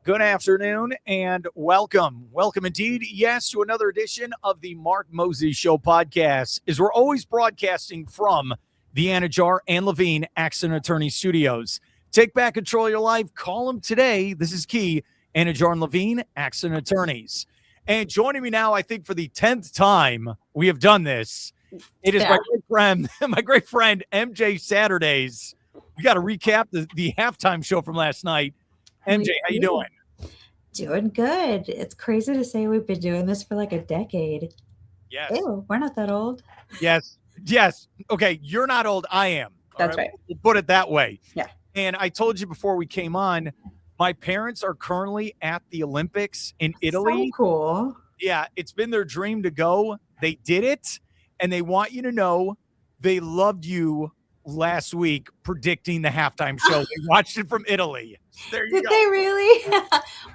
Good afternoon and welcome. Welcome indeed, yes, to another edition of the Mark Moses Show podcast. As we're always broadcasting from the Anidjar and Levine Accident Attorney Studios. Take back control of your life. Call them today. This is key. Anidjar and Levine Accident Attorneys. And joining me now, I think for the 10th time we have done this, it is my great friend, MJ Saturdays. We got to recap the halftime show from last night. MJ, how you doing? Doing good. It's crazy to say we've been doing this for like a decade. Yes. Ew, we're not that old. Yes. Okay, you're not old. I am. That's right. We'll put it that way. Yeah. And I told you before we came on, my parents are currently at the Olympics in Italy. So cool. Yeah, it's been their dream to go. They did it, and they want you to know they loved you last week predicting the halftime show. They watched it from Italy. There you go. Did they really?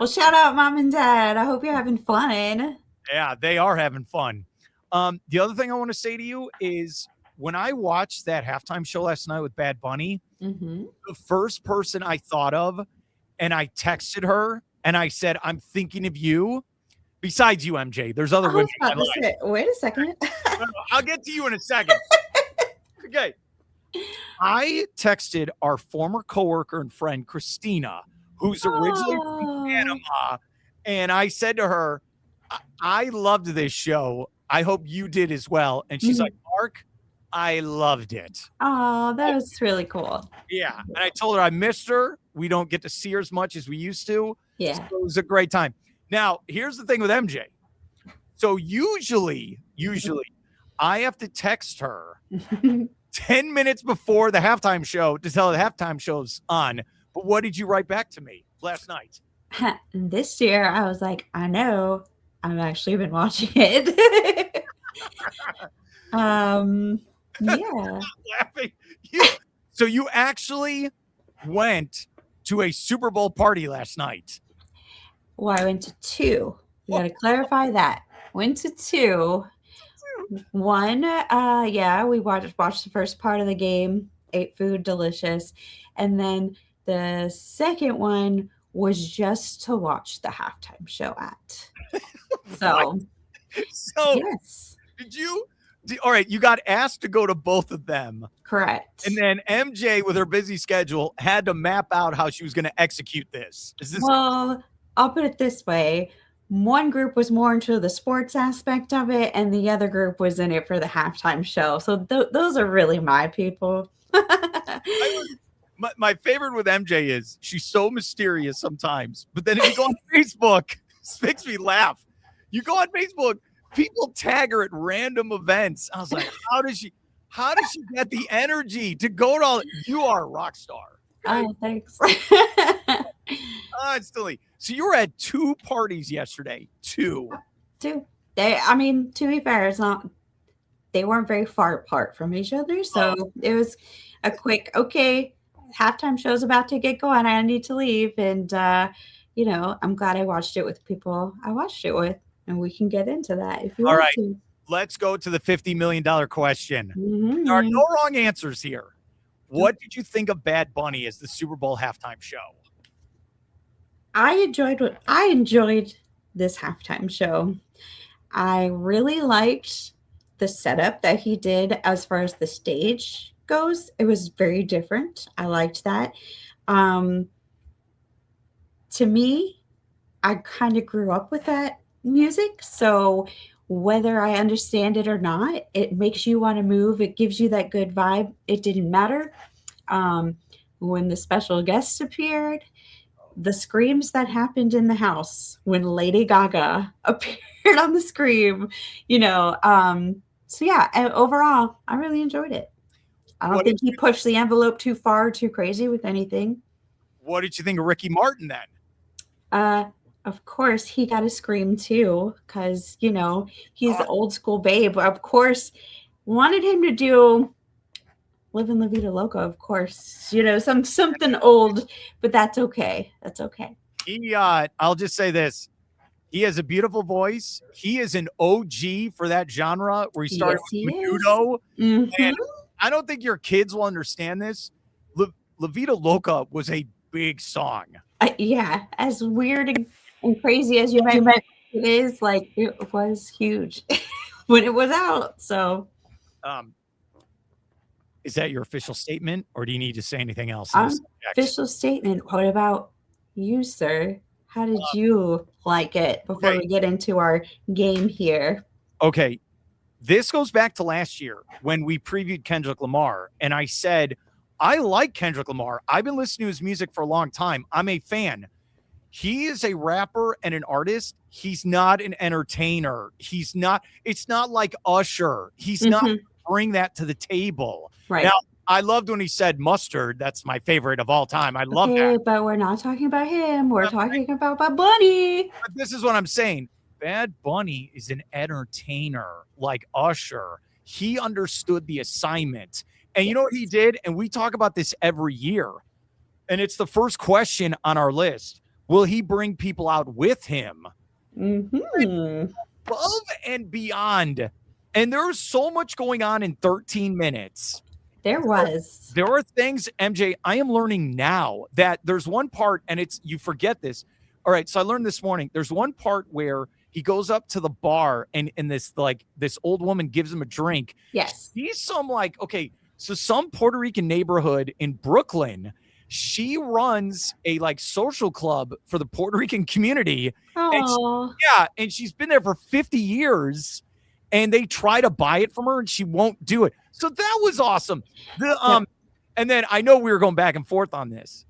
Well, shout out Mom and Dad. I hope you're having fun. Yeah, they are having fun. The other thing I want to say to you is when I watched that halftime show last night with Bad Bunny, the first person I thought of, and I texted her and I said, I'm thinking of you. Besides you, MJ, there's other women. Wait a second. I'll get to you in a second. Okay. I texted our former coworker and friend, Christina, who's originally from Panama, and I said to her, I loved this show. I hope you did as well. And she's like, Mark, I loved it. Oh, that was really cool. Yeah. And I told her I missed her. We don't get to see her as much as we used to. Yeah. So it was a great time. Now, here's the thing with MJ. So usually, I have to text her 10 minutes before the halftime show to tell her the halftime show's on. But what did you write back to me last night? This year, I was like, I know. I've actually been watching it. Yeah. Laughing. So you actually went to a Super Bowl party last night. Well, I went to two. You got to clarify that. Went to two. One, we watched the first part of the game, ate food, delicious. And then the second one was just to watch the halftime show at. So yes. All right, you got asked to go to both of them. Correct. And then MJ, with her busy schedule, had to map out how she was going to execute this. Well, I'll put it this way. One group was more into the sports aspect of it, and the other group was in it for the halftime show. So those are really my people. My favorite with MJ is she's so mysterious sometimes. But then if you go on Facebook, this makes me laugh. You go on Facebook, people tag her at random events. I was like, how does she get the energy to go to all? You are a rock star. Right? Oh, thanks. It's silly. So you were at two parties yesterday. Two. To be fair, they weren't very far apart from each other. So It was a quick, okay, halftime show's about to get going. I need to leave. And, I'm glad I watched it with people I watched it with. And we can get into that if you want to. Let's go to the $50 million question. Mm-hmm. There are no wrong answers here. What did you think of Bad Bunny as the Super Bowl halftime show? I enjoyed this halftime show. I really liked the setup that he did as far as the stage goes. It was very different. I liked that. To me, I kind of grew up with that music. So whether I understand it or not, it makes you want to move. It gives you that good vibe. It didn't matter. When the special guests appeared, the screams that happened in the house when Lady Gaga appeared on the screen, overall, I really enjoyed it. I don't think he pushed the envelope too far, too crazy with anything. What did you think of Ricky Martin then? Of course, he got a scream too, because, he's the old school babe. Of course, wanted him to do Living La Vida Loca, of course, something old, but that's okay. That's okay. I'll just say this. He has a beautiful voice. He is an OG for that genre where he started with Menudo. Mm-hmm. And I don't think your kids will understand this. La Vida Loca was a big song. Yeah, as weird and crazy as you might think it is, like, it was huge when it was out, so Um, is that your official statement, or do you need to say anything else on this subject? official statement. What about you, sir? How did you like it before Okay. we get into our game here? Okay. This goes back to last year when we previewed Kendrick Lamar, and I said, I like Kendrick Lamar. I've been listening to his music for a long time. I'm a fan. He is a rapper and an artist. He's not an entertainer. It's not like Usher. He's not Mhm. bring that to the table. Right. Now, I loved when he said mustard. That's my favorite of all time. I love Okay, that. but we're not talking about him. We're talking about Bad Bunny. But this is what I'm saying. Bad Bunny is an entertainer like Usher. He understood the assignment. And you know what he did? And we talk about this every year. And it's the first question on our list. Will he bring people out with him? Mhm. Above and beyond. And there's so much going on in 13 minutes. There was. There are things, MJ, I am learning now that there's one part, and you forget this. All right, so I learned this morning. There's one part where he goes up to the bar and this old woman gives him a drink. Yes. He's some Puerto Rican neighborhood in Brooklyn. She runs a social club for the Puerto Rican community. Oh. And she's been there for 50 years. And they try to buy it from her, and she won't do it. So that was awesome. And then I know we were going back and forth on this.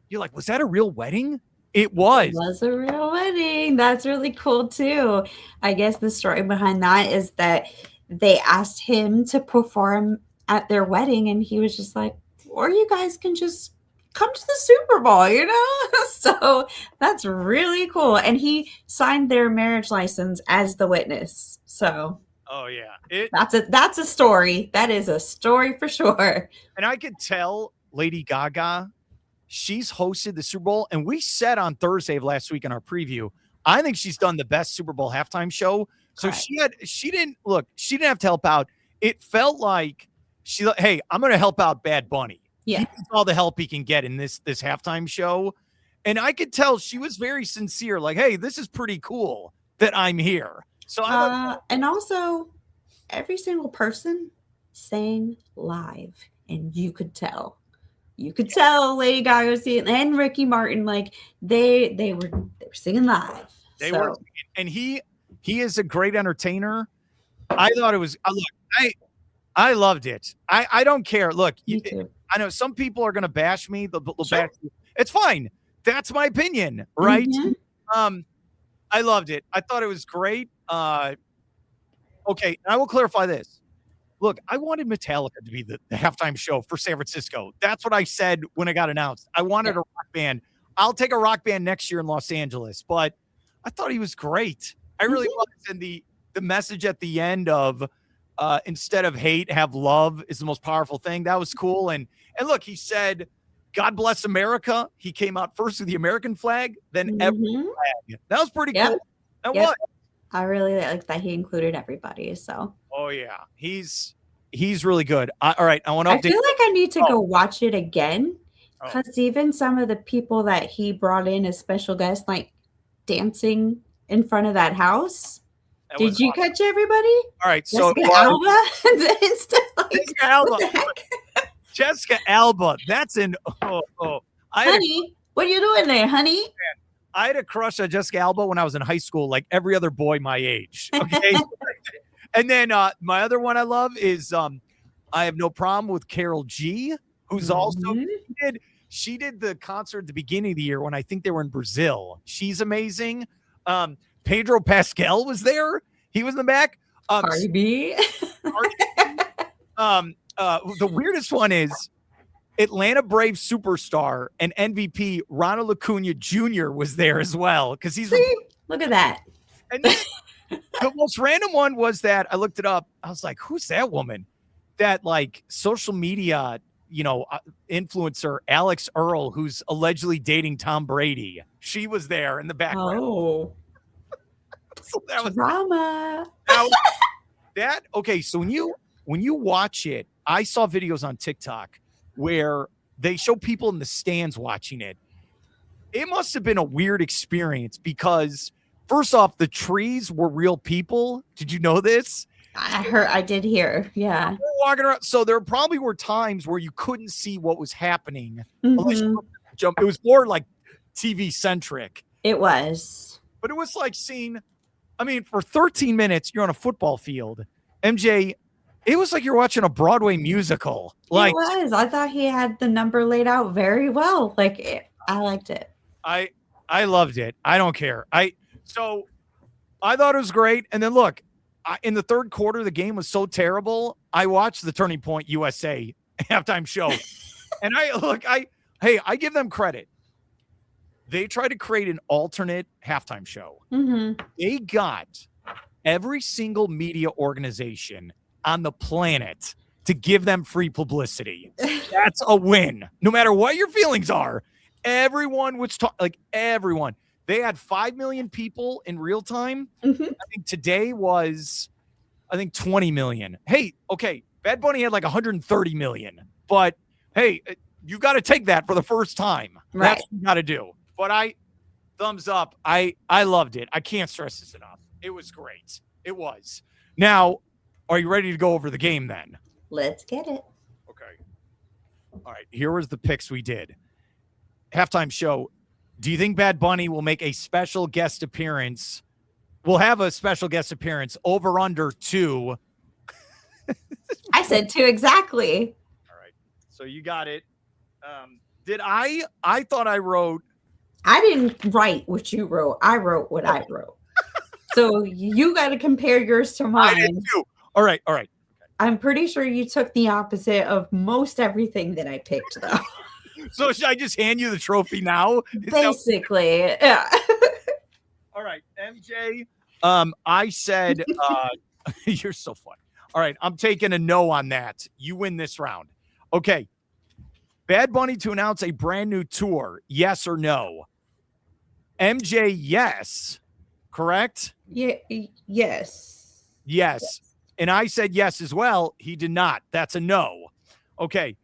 You're like, was that a real wedding? It was. It was a real wedding. That's really cool too. I guess the story behind that is that they asked him to perform at their wedding, and he was just like, or you guys can just come to the Super Bowl, you know? So that's really cool. And he signed their marriage license as the witness. So oh yeah, that's a story. That is a story for sure. And I could tell Lady Gaga, she's hosted the Super Bowl, and we said on Thursday of last week in our preview, I think she's done the best Super Bowl halftime show. So she didn't have to help out. It felt like hey, I'm going to help out Bad Bunny. Yeah. He needs all the help he can get in this halftime show. And I could tell she was very sincere, like, hey, this is pretty cool that I'm here. So and also every single person sang live, and you could tell Lady Gaga and Ricky Martin, like they were singing live. They were, and he is a great entertainer. I thought it was. I loved it. I don't care. Look, I know some people are going to bash me. They'll bash me. It's fine. That's my opinion, right? Mm-hmm. I loved it. I thought it was great. Okay, I will clarify this. Look, I wanted Metallica to be the halftime show for San Francisco. That's what I said when it got announced. I wanted a rock band. I'll take a rock band next year in Los Angeles, but I thought he was great. I really was. And the message at the end of instead of hate, have love is the most powerful thing. That was cool. And look, he said, God bless America. He came out first with the American flag, then every flag. That was pretty cool. That was. I really like that he included everybody. So. Oh yeah, he's really good. All right, I want to update. I feel like I need to go watch it again because even some of the people that he brought in as special guests, like dancing in front of that house. Did you catch everybody? All right, so Jessica Alba and stuff like Jessica Alba. Jessica Alba. That's an honey. What are you doing there, honey? I had a crush on Jessica Alba when I was in high school, like every other boy my age. Okay. And then my other one I love is I have no problem with Carol G, who's also she did the concert at the beginning of the year when I think they were in Brazil. She's amazing. Pedro Pascal was there. He was in the back. Cardi B. The weirdest one is Atlanta Braves superstar and MVP Ronald Acuna Jr. was there as well because he's look at that. And then, the most random one was that I looked it up. I was like, who's that woman? That social media, influencer Alex Earl, who's allegedly dating Tom Brady. She was there in the background. Oh, so that was drama. Okay. So when you watch it, I saw videos on TikTok where they show people in the stands watching it. it must have been a weird experience because first off, the trees were real people. Did you know this? I did hear. Yeah. We're walking around. So there probably were times where you couldn't see what was happening. Unless you jump. It was more like TV centric. It was. But it was like seeing, I mean, for 13 minutes, you're on a football field. MJ, it was like you're watching a Broadway musical. Like, it was. I thought he had the number laid out very well. I liked it. I loved it. I don't care. So I thought it was great. And then look, in the third quarter, the game was so terrible. I watched the Turning Point USA halftime show. And I give them credit. They tried to create an alternate halftime show. Mm-hmm. They got every single media organization on the planet to give them free publicity. That's a win. No matter what your feelings are, everyone was everyone. They had 5 million people in real time. Mm-hmm. I think today was, 20 million. Hey, okay, Bad Bunny had like 130 million. But hey, you got to take that for the first time. Right. That's what you got to do. But thumbs up. I loved it. I can't stress this enough. It was great. It was. Now, are you ready to go over the game then? Let's get it. Okay. All right. Here was the picks we did. Halftime show. Do you think Bad Bunny will make a special guest appearance? We'll have a special guest appearance over under 2. I said 2 exactly. All right. So you got it. Did I thought I wrote. I didn't write what you wrote. I wrote what I wrote. So you got to compare yours to mine. I did too. All right. I'm pretty sure you took the opposite of most everything that I picked, though. So should I just hand you the trophy now? Basically, yeah. All right, MJ. I said you're so funny. All right, I'm taking a no on that. You win this round. Okay. Bad Bunny to announce a brand new tour. Yes or no? MJ, yes. Correct? Yeah. Yes. And I said yes as well. He did not. That's a no. Okay.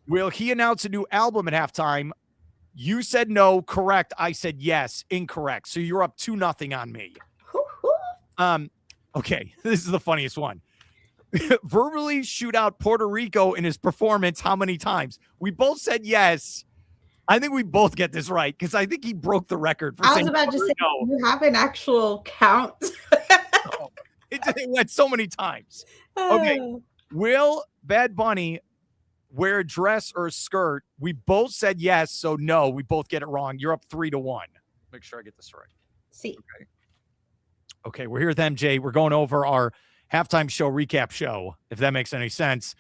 Will he announce a new album at halftime? You said no. Correct. I said yes. Incorrect. So you're up 2-0 on me. Okay. This is the funniest one. Verbally shoot out Puerto Rico in his performance how many times? We both said yes. I think we both get this right because I think he broke the record for I was saying about to say, no. you have an actual count. It went so many times. Okay. Will Bad Bunny wear a dress or a skirt? We both said yes, so no. We both get it wrong. You're up 3-1. Make sure I get this right. See. Okay, we're here with MJ. We're going over our halftime show recap show, if that makes any sense.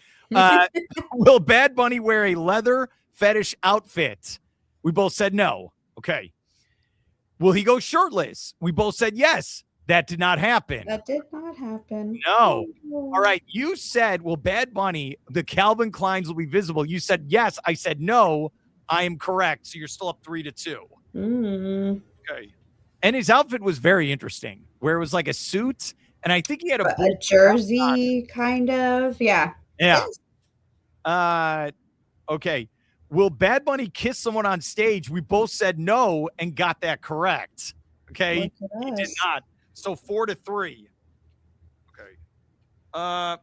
Will Bad Bunny wear a leather fetish outfit? We both said no. Okay. Will he go shirtless? We both said yes. That did not happen. That did not happen. No. All right. You said, will Bad Bunny, the Calvin Kleins will be visible? You said yes. I said no. I am correct. So you're still up 3-2. Mm. Okay. And his outfit was very interesting, where it was like a suit. And I think he had a jersey, kind of. Yeah. Yeah. Okay. Will Bad Bunny kiss someone on stage? We both said no and got that correct. Okay. He did not. So 4-3. Okay.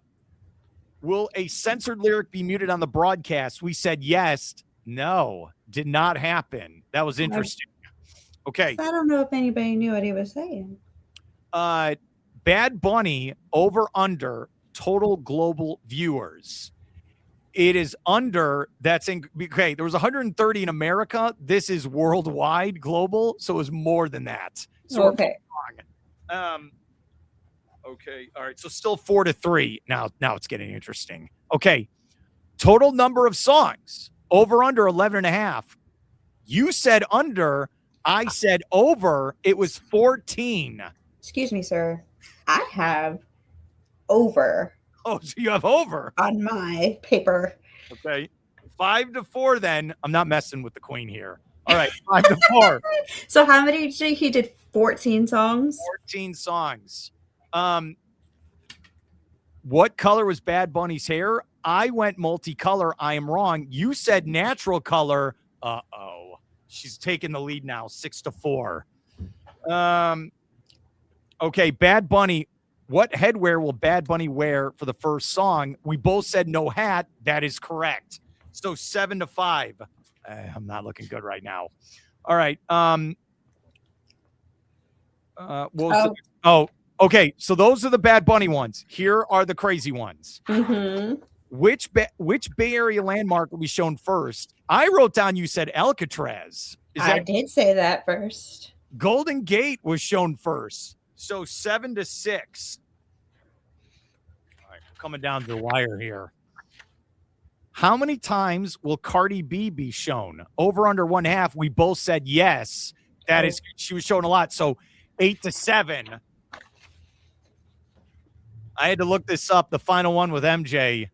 Will a censored lyric be muted on the broadcast? We said yes. No, did not happen. That was interesting. Okay. I don't know if anybody knew what he was saying. Bad Bunny over under total global viewers. It is under. There was 130 in America. This is worldwide, global. So it was more than that. So okay. Okay. All right. So still 4-3. Now it's getting interesting. Okay. Total number of songs over under 11.5. You said under. I said over. It was 14. Excuse me, sir. I have over. Oh, so you have over on my paper. Okay. 5-4 then. I'm not messing with the queen here. All right. 5-4. So how many did he did 14 songs? 14 songs. What color was Bad Bunny's hair? I went multicolor. I am wrong. You said natural color. Uh-oh. She's taking the lead now, 6-4. Okay, Bad Bunny. What headwear will Bad Bunny wear for the first song? We both said no hat. That is correct. So 7-5. I'm not looking good right now. All right. Okay. So those are the Bad Bunny ones. Here are the crazy ones. Mm-hmm. Which Bay Area landmark will be shown first? I wrote down you said Alcatraz. I did say that first. Golden Gate was shown first. So 7-6. All right, coming down to the wire here. How many times will Cardi B be shown? Over under 1/2. We both said yes. That is, she was shown a lot. So 8-7. I had to look this up. The final one with MJ.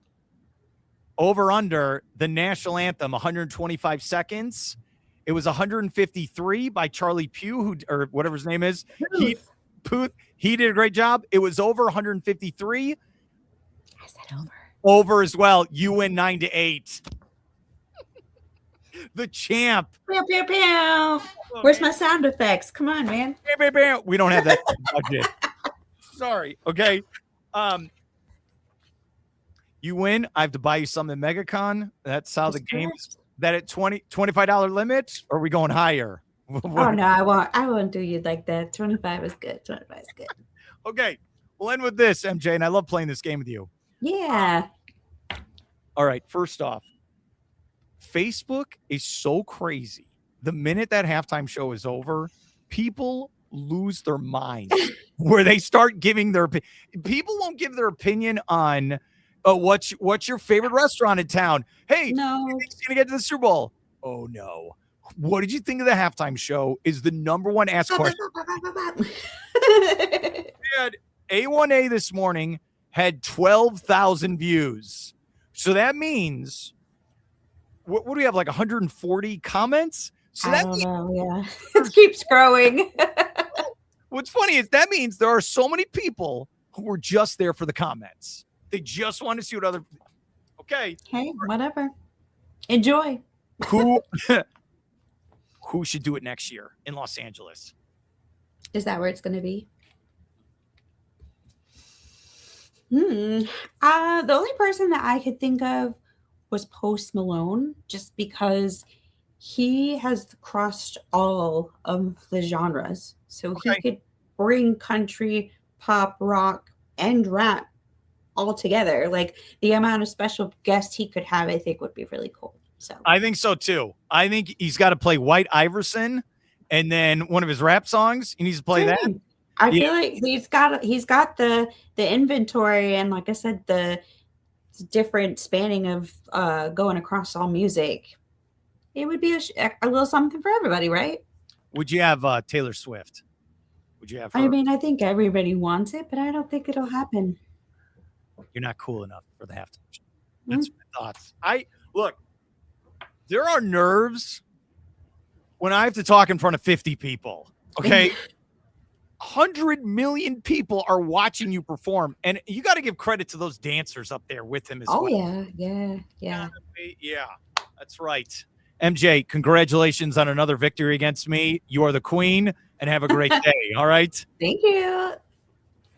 Over under the national anthem, 125 seconds. It was 153 by Charlie Pugh, or whatever his name is. He did a great job. It was over 153. I said over. Over as well. You win 9-8. The champ. Pew, pew, pew. Where's my sound effects? Come on, man. We don't have that budget. Sorry. Okay. You win. I have to buy you something at MegaCon. That's how the game is. That at $25 limit, or are we going higher? Oh no, I won't do you like that. 25 is good. 25 is good. Okay. We'll end with this, MJ, and I love playing this game with you. Yeah. All right. First off, Facebook is so crazy. The minute that halftime show is over, people lose their minds where they start giving their people won't give their opinion on what's your favorite restaurant in town. Hey, no, who's gonna get to the Super Bowl? Oh no. What did you think of the halftime show? Is the number one asked question. We had A1A this morning had 12,000 views. So that means what do we have, like 140 comments? So that means, yeah. It keeps growing. What's funny is that means there are so many people who were just there for the comments. They just want to see what other. Okay. Hey, whatever. Enjoy. Who should do it next year in Los Angeles? Is that where it's going to be? The only person that I could think of was Post Malone, just because he has crossed all of the genres. So he could bring country, pop, rock, and rap all together. Like the amount of special guests he could have, I think would be really cool. So I think so too. I think he's got to play White Iverson, and then one of his rap songs. He needs to play that. I feel like he's got the inventory, and like I said, the different spanning of going across all music. It would be a little something for everybody, right? Would you have Taylor Swift? Would you have her? I mean, I think everybody wants it, but I don't think it'll happen. You're not cool enough for the halftime show. That's my thoughts. Look, there are nerves when I have to talk in front of 50 people. Okay. 100 million people are watching you perform, and you got to give credit to those dancers up there with him as well. Oh, yeah. Yeah, that's right. MJ, congratulations on another victory against me. You are the queen, and have a great day. All right. Thank you.